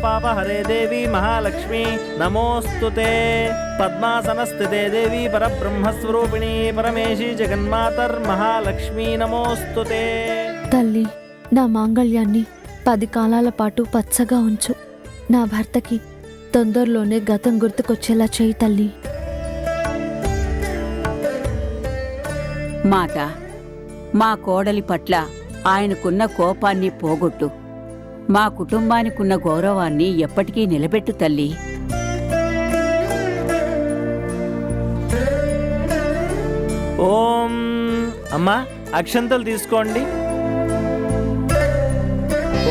పాపహరే దేవి మహాలక్ష్మి నమోస్తుతే. పద్మాసనస్థితే దేవి పరబ్రహ్మస్వరూపిణి పరమేశి జగన్మాతర్ మహాలక్ష్మి నమోస్తుతే. తల్లి, నా మాంగళ్యాన్ని 10 కాలాల పాటు పచ్చగా ఉంచు. నా భర్తకి తొందరలోనే గతం గుర్తుకొచ్చేలా చేయి తల్లి. మాత, మా కోడలి పట్ల ఆయనకున్న కోపాన్ని పోగొట్టు. మా కుటుంబానికున్న గౌరవాన్ని ఎప్పటికీ నిలబెట్టు తల్లి. ఓం అమ్మా, అక్షంతలు తీసుకోండి.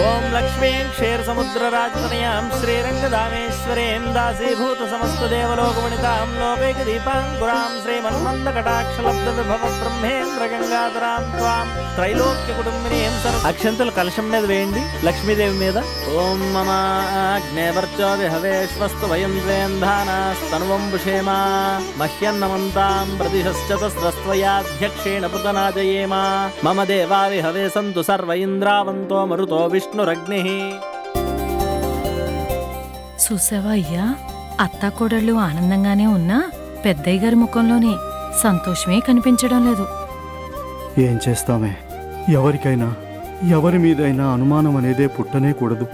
ఓం లక్ష్మీం క్షీరసముద్రరాజతనయాం శ్రీరంగదామేశ్వరీం దాసీభూత సమస్త దేవలోకమణితాం లోకైక దీపాంకురాం శ్రీమన్మందకటాక్షలబ్ధ విభవ బ్రహ్మేంద్ర గంగాధరాం త్వాం త్రైలోక్య కుటుంబినీం అక్షంతలు కలశం మీద వేయండి, లక్ష్మీదేవి మీద. ఓం మమ అగ్నేవర్చోది హవేశ్వస్తు వయం ద్వేంధానాస్తనువంబుషేమా మహ్యన్నమంతాం ప్రతిశ్చతస్రస్త్వయాధ్యక్షేణ పృతనాజయేమా. మమ దేవావి హవే సంతు సర్వ ఇంద్రావంతో మరుతో విష్ణురగ్ని. చూసావా అయ్యా, అత్తాకోడళ్ళు ఆనందంగానే ఉన్నా పెద్దయ్య గారి ముఖంలోనే సంతోషమే కనిపించడం లేదు. ఏం చేస్తామే, ఎవరికైనా ఎవరి మీదైనా అనుమానం అనేదే పుట్టనే కూడదు.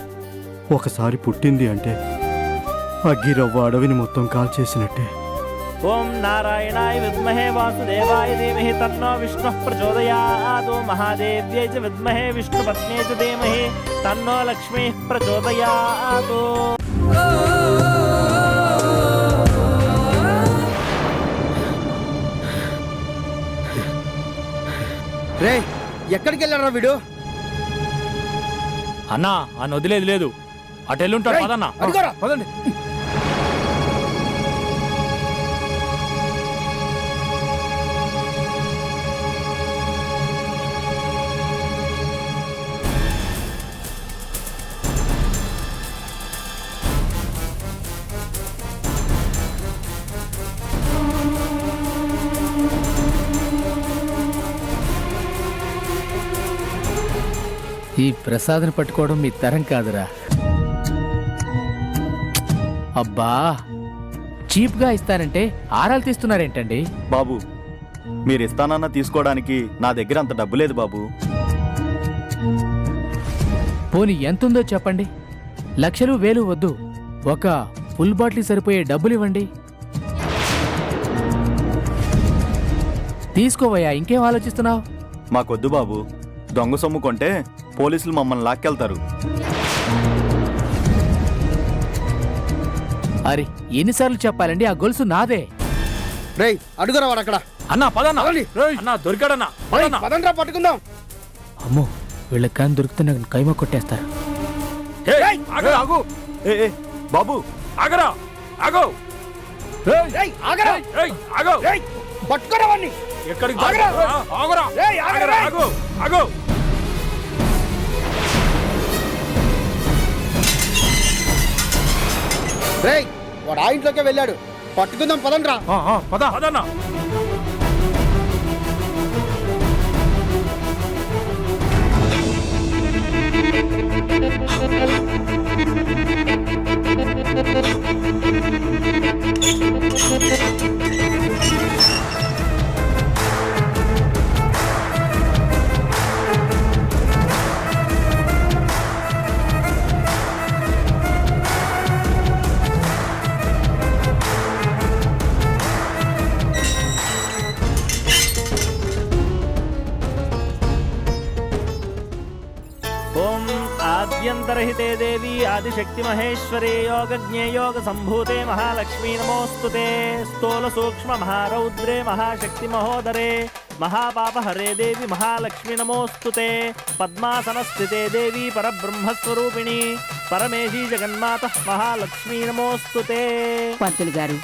ఒకసారి పుట్టింది అంటే అగ్గిరవ్వ అడవిని మొత్తం కాల్చేసినట్టే. ఓం నారాయణాయ విద్మహే వాసుదేవాయ ధీమహి తన్నో విష్ణుః ప్రచోదయాత్. మహాదేవ్యై చ విద్మహే విష్ణుపత్న్యై చ ధీమహి తన్నో లక్ష్మీః ప్రచోదయాత్. రే, ఎక్కడికి వెళ్ళారా వీడు? అన్నా, ఆ నొదిలేదు లేదు, అటెల్లుంటాడు. పదన్నా, అడిగారా? పదండి. ఈ ప్రసాద్ని పట్టుకోవడం మీ తరం కాదురా. అబ్బా, చీప్గా ఇస్తానంటే ఆరాలు తీస్తున్నారేంటండి? బాబు, మీరు ఇస్తానన్నా తీసుకోవడానికి నా దగ్గర అంత డబ్బు లేదు బాబు. పోనీ ఎంతుందో చెప్పండి. లక్షలు వేలు వద్దు, ఒక ఫుల్ బాటిల్ సరిపోయే డబ్బులు ఇవ్వండి. తీసుకోవయ్యా, ఇంకేం ఆలోచిస్తున్నావు? మాకొద్దు బాబు, దొంగ సొమ్ము కొంటే పోలీసులు మమ్మల్ని లాక్కెళ్తారు. అరే, ఎన్నిసార్లు చెప్పాలండి, ఆ గొలుసు నాదే. రేయ్, అడుగురా వాడు అక్కడ. అన్నా పదన్నా. పదండి. అన్నా దొరికాడన్నా, రేయ్, పదన్నా. పదండ్రా పట్టుకుందాం. అమ్మో, వీళ్ళకి కానీ దొరికితే నాకు కైమ కొట్టేస్తారు. ఏయ్, ఆగు, ఆగు. ఏ ఏ, బాబు ఆగరా, ఆగు. రేయ్, ఆగరా. ఏయ్, ఆగు. రేయ్, పట్టుకోరా వాడిని. ఎక్కడికి ఆగరా. ఆగురా. రేయ్, ఆగరా. ఆగు, ఆగు. రేయ్, వాడు ఆ ఇంట్లోకే వెళ్ళాడు. పట్టుకుందాం, పదండ్రా. పద, పదన్నా. ఓం ఆద్యంతరహితే దేవి ఆదిశక్తి మహేశ్వరే యోగజ్ఞే యోగ సంభూతే మహాలక్ష్మీ నమోస్తుతే. స్థూల సూక్ష్మ మహారౌద్రే మహాశక్తి మహోదరే మహాపాపహరే దేవి మహాలక్ష్మి నమోస్తుతే. పద్మాసనస్థితే దేవి పరబ్రహ్మస్వరూపిణి పరమేశీ జగన్మాత మహాలక్ష్మీ నమోస్తుతే. పంతులు గారు,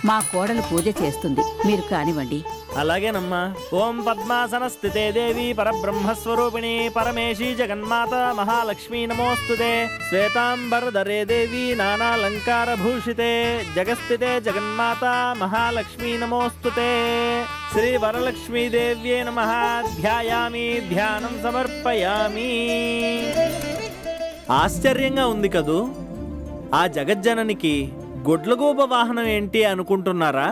మా కోడలు పూజ చేస్తుంది, మీరు కానివ్వండి. అలాగేనమ్మా. ఓం పద్మాసన స్థితే దేవి పరబ్రహ్మస్వరూపిణి పరమేశీ జగన్మాత మహాలక్ష్మీ నమోస్తుతే. శ్వేతాంబరధరే దేవి నానాలంకార భూషితే జగస్థితే జగన్మాత మహాలక్ష్మీ నమోస్తుతే. శ్రీ వరలక్ష్మీ దేవ్యే నమః. ధ్యాయామి, ధ్యానం సమర్పయామి. ఆశ్చర్యంగా ఉంది కదూ. ఆ జగజ్జననికి గుడ్లగూబ వాహనం ఏంటి అనుకుంటున్నారా?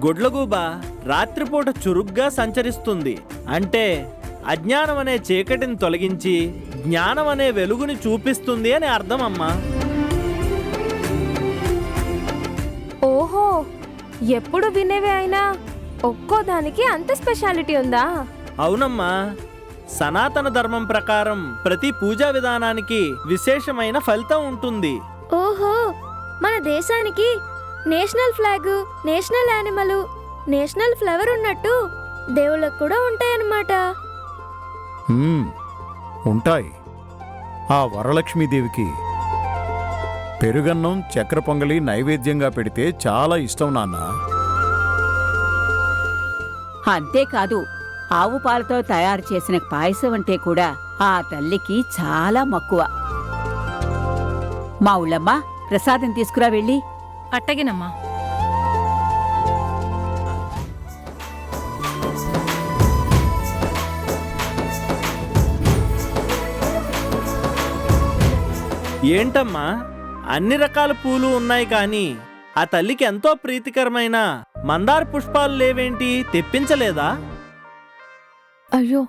గుడ్లగూబ రాత్రిపూట చురుగ్గా సంచరిస్తుంది. అంటే అజ్ఞానం అనే చీకటిని తొలగించి జ్ఞానం అనే వెలుగుని చూపిస్తుంది అని అర్థం అమ్మా. ఓహో, ఎప్పుడు వినేవే అయినా ఒక్కో దానికి అంత స్పెషాలిటీ ఉందా? అవునమ్మా. సనాతన ధర్మం ప్రకారం ప్రతి పూజా విధానానికి విశేషమైన ఫలితం ఉంటుంది. ఓహో, మన దేశానికి national flag, national animal, national flower ఉన్నట్టు దేవుళ్ళకు కూడా ఉంటాయన్నమాట. ఉంటాయి. ఆ వరలక్ష్మీదేవికి పెరుగన్నం, చక్కెర పొంగలి నైవేద్యంగా పెడితే చాలా ఇష్టం నాన్న. అంతేకాదు, ఆవు పాలతో తయారు చేసిన పాయసం అంటే కూడా ఆ తల్లికి చాలా మక్కువ. మా ఊళ్ళమ్మ, ప్రసాదం తీసుకురా వెళ్ళి. అట్టగినమ్మా. ఏంటమ్మా, అన్ని రకాల పూలు ఉన్నాయి కానీ ఆ తల్లికి ఎంతో ప్రీతికరమైన మందార పుష్పాలు లేవేంటి? తెప్పించలేదా? అయ్యో,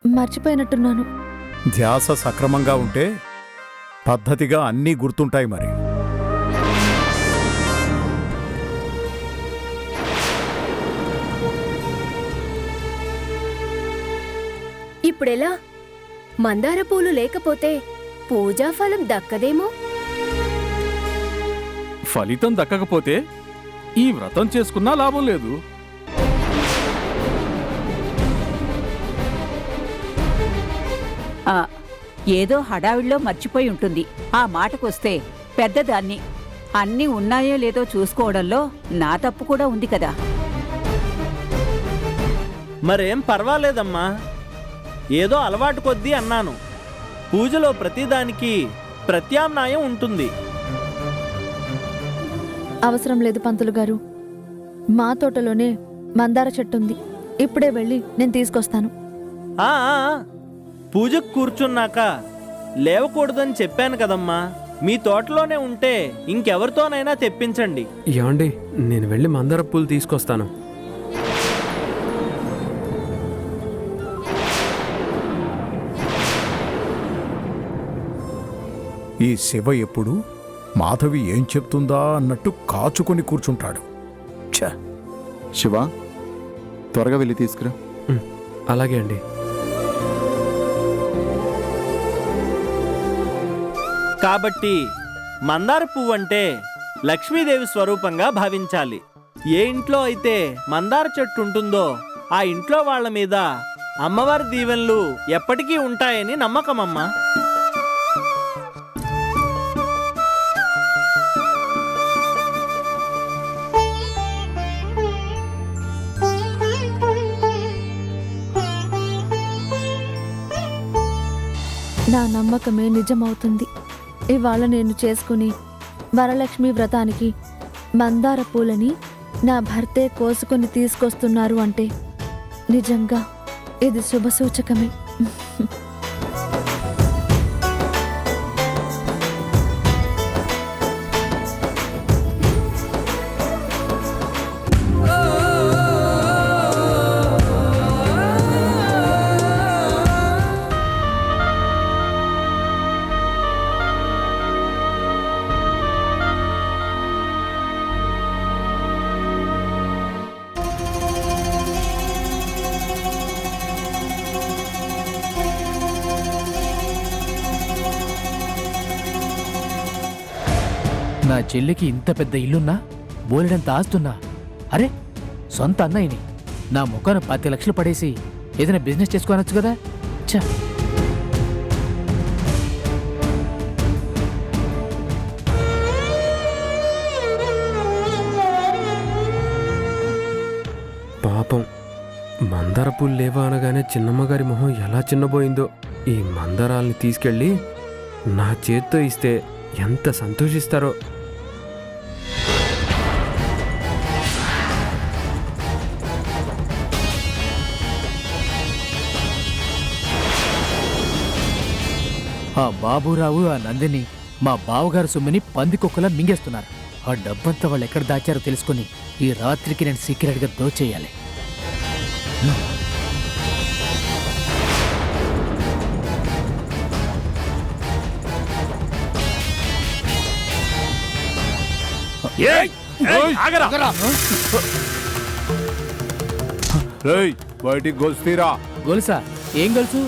మర్చిపోయినట్టున్నాను. ధ్యాస సక్రమంగా ఉంటే పద్ధతిగా అన్నీ గుర్తుంటాయి మరి. ఇప్పుడెలా? మందార పూలు లేకపోతే పూజా ఫలం దక్కదేమో. ఫలితం దక్కకపోతే ఈ వ్రతం చేసుకున్నా లాభం లేదు. ఏదో హడావిడిలో మర్చిపోయి ఉంటుంది. ఆ మాటకొస్తే పెద్దదాన్ని. అన్నీ ఉన్నాయో లేదో చూసుకోవడంలో నా తప్పు కూడా ఉంది కదా. మరేం పర్వాలేదమ్మా. ఏదో అలవాటు కొద్దీ అన్నాను. పూజలో ప్రతిదానికి ప్రత్యామ్నాయం ఉంటుంది. అవసరం లేదు పంతులు గారు. మా తోటలోనే మందార చెట్టు ఉంది. ఇప్పుడే వెళ్ళి నేను తీసుకొస్తాను. పూజకు కూర్చున్నాక లేవకూడదని చెప్పాను కదమ్మా. మీ తోటలోనే ఉంటే ఇంకెవరితోనైనా తెప్పించండి. ఏమండి, నేను వెళ్ళి మందార పూలు తీసుకొస్తాను. ఈ శివ ఎప్పుడు మాధవి ఏం చెప్తుందా అన్నట్టు కాచుకొని కూర్చుంటాడు. శివ, త్వరగా వెళ్ళి తీసుకురా. అలాగే అండి. కాబట్టి మందార పువ్వు అంటే లక్ష్మీదేవి స్వరూపంగా భావించాలి. ఏ ఇంట్లో అయితే మందార చెట్టు ఉంటుందో ఆ ఇంట్లో వాళ్ళ మీద అమ్మవారి దీవెనలు ఎప్పటికీ ఉంటాయని నమ్మకమమ్మా. నా నమ్మకమే నిజమవుతుంది. ఇవాళ నేను చేసుకుని వరలక్ష్మి వ్రతానికి మందార పూలని నా భర్తే కోసుకొని తీసుకొస్తున్నారు అంటే నిజంగా ఇది శుభసూచకమే. నా చెల్లికి ఇంత పెద్ద ఇల్లున్నా, బోలెడంత ఆస్తున్నా, అరే సొంత అన్నయ్యని నా ముఖాన 10 లక్షలు పడేసి ఏదైనా బిజినెస్ చేసుకోనొచ్చు కదా. ఛ! మందార పూలు లేవా అనగానే చిన్నమ్మగారి మొహం ఎలా చిన్నబోయిందో. ఈ మందారాల్ని తీసుకెళ్ళి నా చేత్తో ఇస్తే ఎంత సంతోషిస్తారో. ఆ బాబురావు ఆ నందిని మా బావగారు సొమ్ముని పందికొక్కలా మింగేస్తున్నారు. ఆ డబ్బంతా వాళ్ళు ఎక్కడ దాచారో తెలుసుకుని ఈ రాత్రికి నేను సీక్రెట్గా దోచేయాలి. బయటికి గొలుస్తీరా. గొలుసా? ఏం గొలుసు?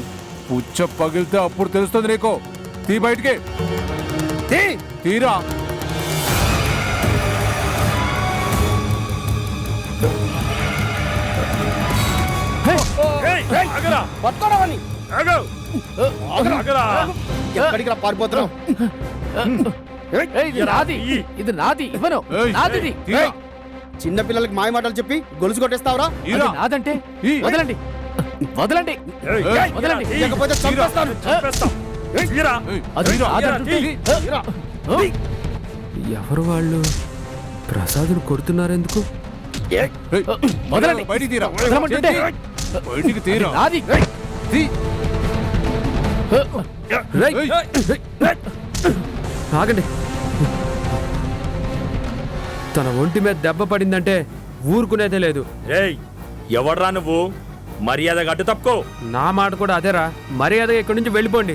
పుచ్చ పగిలితే అప్పుడు తెలుస్తుంది నీకు. తీ బయటికి, తీరా. పట్టుకోవని ఎక్కడికి రా పారిపోతున్నావు? ఇది నాది, ఇది నాది, ఇవ్వను. నాదిది. చిన్న పిల్లలకి మాయ మాటలు చెప్పి గొలుసు కొట్టేస్తావురా? అది నాదంటే వదలండి, వదలండి, వదలండి. లేకపోతే చంపేస్తాను. అది నాదంటుంటే. ఎవరు వాళ్ళు? ప్రసాదును కొడుతున్నారెందుకు? వదలండి, బయటికి తీరా. వదలమంటుంటే. బయటికి తీరా. నాది. ఆగండి. తన ఒంటి మీద దెబ్బ పడిందంటే ఊరుకునేదే లేదు. ఎవడ్రా నువ్వు? మర్యాదగా అడ్డు తప్పుకో. నా మాట కూడా అదేరా. మర్యాదగా ఇక్కడి నుంచి వెళ్ళిపోండి.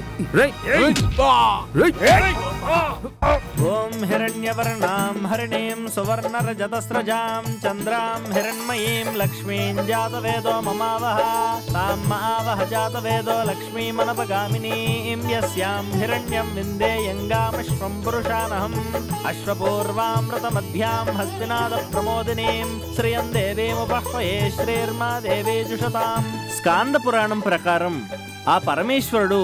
ఓం హిరణ్యవర్ణాం హరిణీం సువర్ణరజతస్రజాం చంద్రాం హిరణ్మయీం లక్ష్మీం జాతవేదో మమావహ తాం మావహ జాతవేదో లక్ష్మీమనపగామినీం యస్యాం హిరణ్యం విందేయంగామశ్వం పురుషానహం అశ్వపూర్వామృతమధ్యాం హస్తినాద ప్రమోదినీం శ్రియం దేవీముపహ్వయే శ్రీర్మా దేవేజుషతాం. స్కాంద పురాణం ప్రకారం ఆ పరమేశ్వరుడు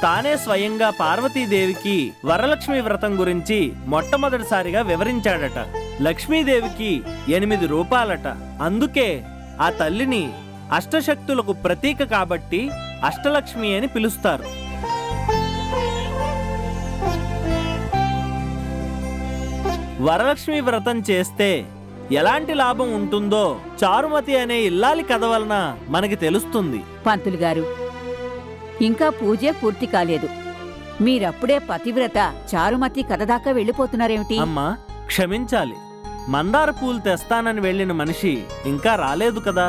తానే స్వయంగా పార్వతీదేవికి వరలక్ష్మి వ్రతం గురించి మొట్టమొదటిసారిగా వివరించాడట. లక్ష్మీదేవికి 8 రూపాలట. అందుకే ఆ తల్లిని అష్టశక్తులకు ప్రతీక కాబట్టి అష్టలక్ష్మి అని పిలుస్తారు. వరలక్ష్మి వ్రతం చేస్తే ఎలాంటి లాభం ఉంటుందో చారుమతి అనే ఇల్లాలి కథ వలన మనకి తెలుస్తుంది. పంతులు గారు, ఇంకా పూజే పూర్తి కాలేదు. మీరప్పుడే పతివ్రత చారుమతి కథ దాకా వెళ్ళిపోతున్నారేమిటి? అమ్మా, క్షమించాలి. మందార పూలు తెస్తానని వెళ్ళిన మనిషి ఇంకా రాలేదు కదా.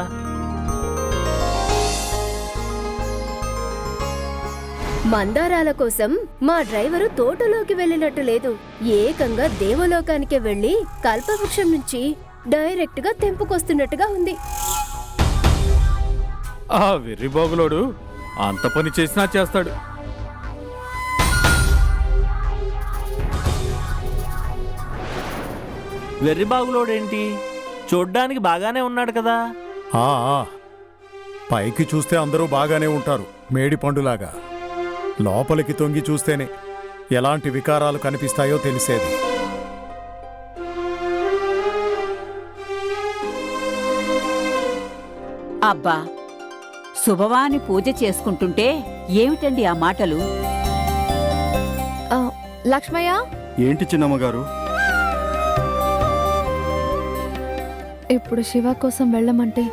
మందారాల కోసం మా డ్రైవరు తోటలోకి వెళ్ళినట్టు లేదు. ఏకంగా దేవలోకానికే వెళ్లి కల్పవృక్షం నుంచి డైరెక్ట్ గా తెంపుకొస్తున్నట్టుగా ఉంది. ఆ వెర్రిబాగులోడు అంత పని చేసినా చేస్తాడు. వెర్రిబాగులోడేంటి? చూడ్డానికి బాగానే ఉన్నాడు కదా. పైకి చూస్తే అందరూ బాగానే ఉంటారు, మేడి పండులాగా. లోపలికి తొంగి చూస్తేనే ఎలాంటి వికారాలు కనిపిస్తాయో తెలిసేది. అబ్బా, శుభవాని పూజ చేసుకుంటుంటే ఏమిటండి ఆ మాటలు? లక్ష్మయ్య, ఏంటి చిన్నమ్మగారు? ఇప్పుడు శివ కోసం వెళ్ళమంటే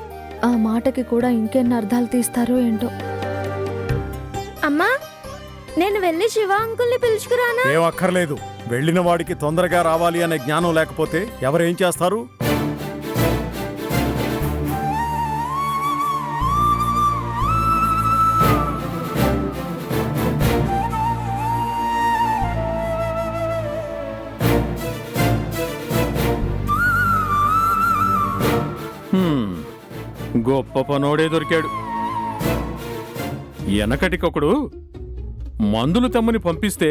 ఆ మాటకి కూడా ఇంకెన్ని అర్థాలు తీస్తారో ఏంటో. అమ్మా, నేను వెళ్ళి శివ అంకుల్ని పిలుచుకురానా? ఏం అక్కర్లేదు. వెళ్ళిన వాడికి తొందరగా రావాలి అనే జ్ఞానం లేకపోతే ఎవరేం చేస్తారు? గొప్ప పనోడే దొరికాడు. వెనకటికొకడు మందులు తమ్ముని పంపిస్తే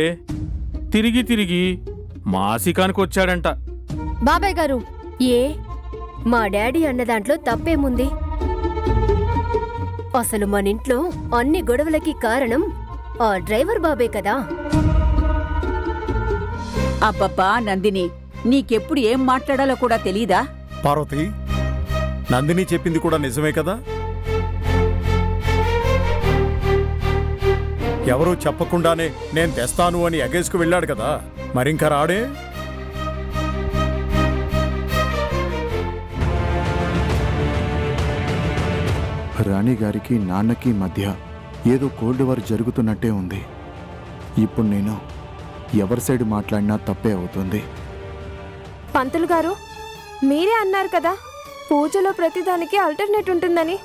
తిరిగి తిరిగి మాసికానికి వచ్చాడంట. బాబాయ్ గారు, ఏ మా డాడీ అన్న దాంట్లో తప్పేముంది? అసలు మనింట్లో అన్ని గొడవలకి కారణం ఆ డ్రైవర్ బాబే కదా. అబ్బబ్బా నందిని, నీకెప్పుడు ఏం మాట్లాడాలో కూడా తెలీదా? పార్వతి, నందిని చెప్పింది కూడా నిజమే కదా. ఎవరూ చెప్పకుండానే నేను తెస్తాను అని ఎగేసుకు వెళ్ళాడు కదా, మరింక రాడే? రాణిగారికి నాన్నకి మధ్య ఏదో కోల్డ్ వార్ జరుగుతున్నట్టే ఉంది. ఇప్పుడు నేను ఎవరి సైడ్ మాట్లాడినా తప్పే అవుతుంది. పంతులు గారు, మీరే అన్నారు కదా పూజలో ప్రతిదానికి ఆల్టర్నేట్ ఉంటుందని.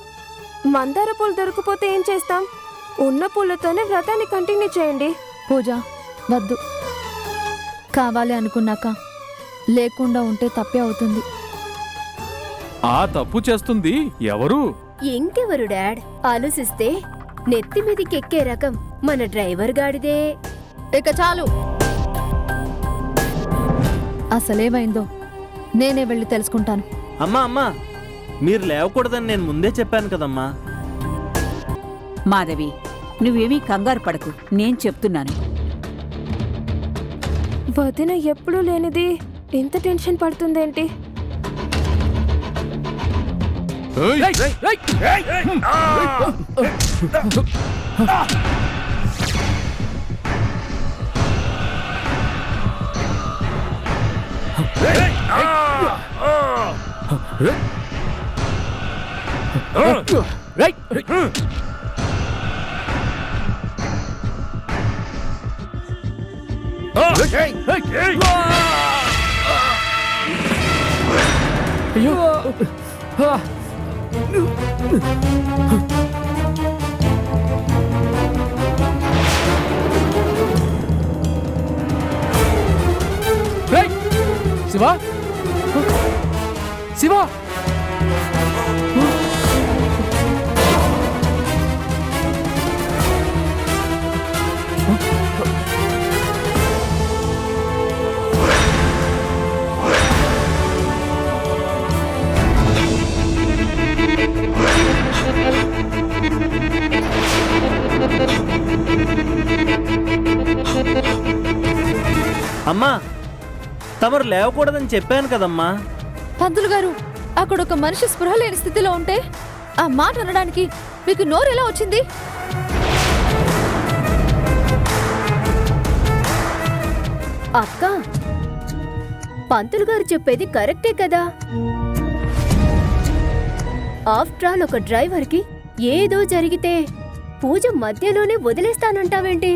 మందార పూలు దొరికిపోతే ఏం చేస్తాం? ఉన్న పూలతోనే వ్రతాన్ని కంటిన్యూ చేయండి. పూజ వద్దు. కావాలి అనుకున్నాక లేకుండా ఉంటే తప్పే అవుతుంది. ఆ తప్పు చేస్తుంది ఎవరు? ఇంకెవరు డాడ్? ఆలోచిస్తే నెత్తి మీదికి ఎక్కే రకం మన డ్రైవర్ గాడిదే. ఇక చాలు. అసలేమైందో నేనే వెళ్ళి తెలుసుకుంటాను. అమ్మా మీరు లేవకూడదని నేను ముందే చెప్పాను కదమ్మా. మాధవి, నువ్వేమీ కంగారు పడకు, నేను చెప్తున్నాను. వదిన ఎప్పుడూ లేనిది ఎంత టెన్షన్ పడుతుందేంటి? శివా, శివా, అమ్మా తమరు లేవకూడదని చెప్పాను కదమ్మా. పంతులు గారు, అక్కడ ఒక మనిషి స్పృహ లేని స్థితిలో ఉంటే ఆ మాట అనడానికి మీకు నోరు ఎలా వచ్చింది? అక్క, పంతులు గారు చెప్పేది కరెక్టే కదా. ఆఫ్టర్ ఆల్ ఒక డ్రైవర్కి ఏదో జరిగితే పూజ మధ్యలోనే వదిలేస్తానంటావేంటి?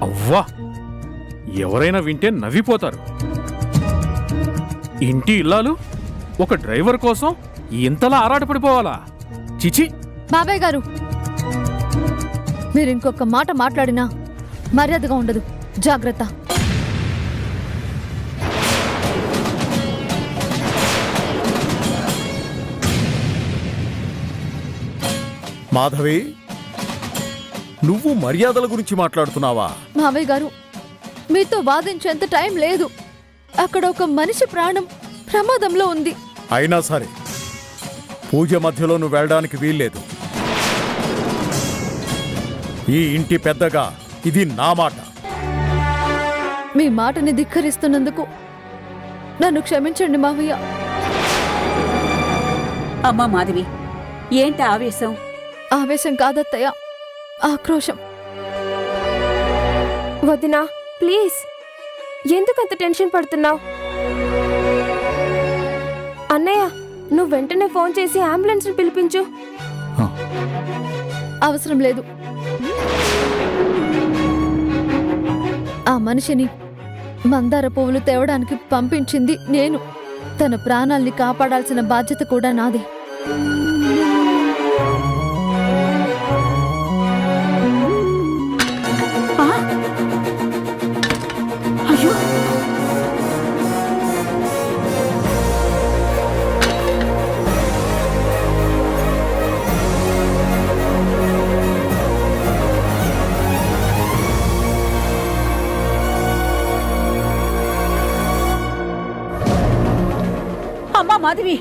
అవ్వా, ఎవరైనా వింటే నవ్విపోతారు. ఇంటి ఇల్లాలు ఒక డ్రైవర్ కోసం ఇంతలా ఆరాటపడిపోవాలా? చిచి. బాబాయ్ గారు, మీరు ఇంకొక మాట మాట్లాడినా మర్యాదగా ఉండదు. జాగ్రత్త. మాధవి, నువ్వు మర్యాదల గురించి మాట్లాడుతున్నావా? మావయ్య గారు, మీతో వాదించేంత టైం లేదు. అక్కడ ఒక మనిషి ప్రాణం ప్రమాదంలో ఉంది. అయినా సరే పూజ మధ్యలో నువ్వు వెళ్ళడానికి వీల్లేదు. ఈ ఇంటి పెద్దగా ఇది నా మాట. మీ మాటని ధిక్కరిస్తున్నందుకు నన్ను క్షమించండి మావయ్య. అమ్మా మాధవి, ఏంటి ఆవేశం? ఆవేశం కాదత్తయ్య, ఆక్రోశం. వదినా, ప్లీజ్, ఎందుకంత టెన్షన్ పడుతున్నావు? అన్నయ్య, నువ్వు వెంటనే ఫోన్ చేసి అంబులెన్స్ పిలిపించు. అవసరం లేదు. ఆ మనిషిని మందార పువ్వులు తేవడానికి పంపించింది నేను. తన ప్రాణాల్ని కాపాడాల్సిన బాధ్యత కూడా నాదే. అయ్యో, అమ్మా మాధవి,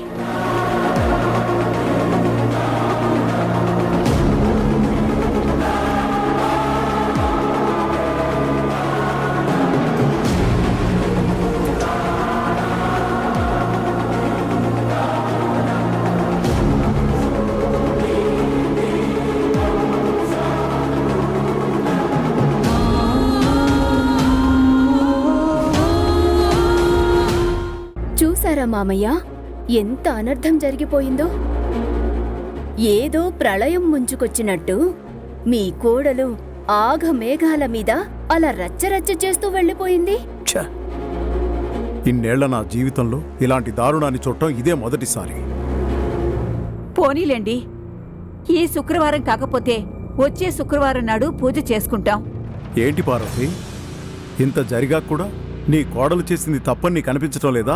చూసారా మామయ్య, ఎంత అనర్థం జరిగిపోయిందో. ఏదో ప్రళయం ముంచుకొచ్చినట్టు మీ కోడలు ఆఘమేఘాల మీద అలా రచ్చరచ్చ చేస్తూ వెళ్ళిపోయింది. ఛ! ఇన్నేళ్ల నా జీవితంలో ఇలాంటి దారుణాన్ని చూడటం ఇదే మొదటిసారి. పోనీలేండి, ఈ శుక్రవారం కాకపోతే వచ్చే శుక్రవారం నాడు పూజ చేసుకుంటాం. ఏంటి పార్వతి, ఇంత జరిగా కూడా నీ కోడలు చేసింది తప్పని నీకు అనిపించటం లేదా?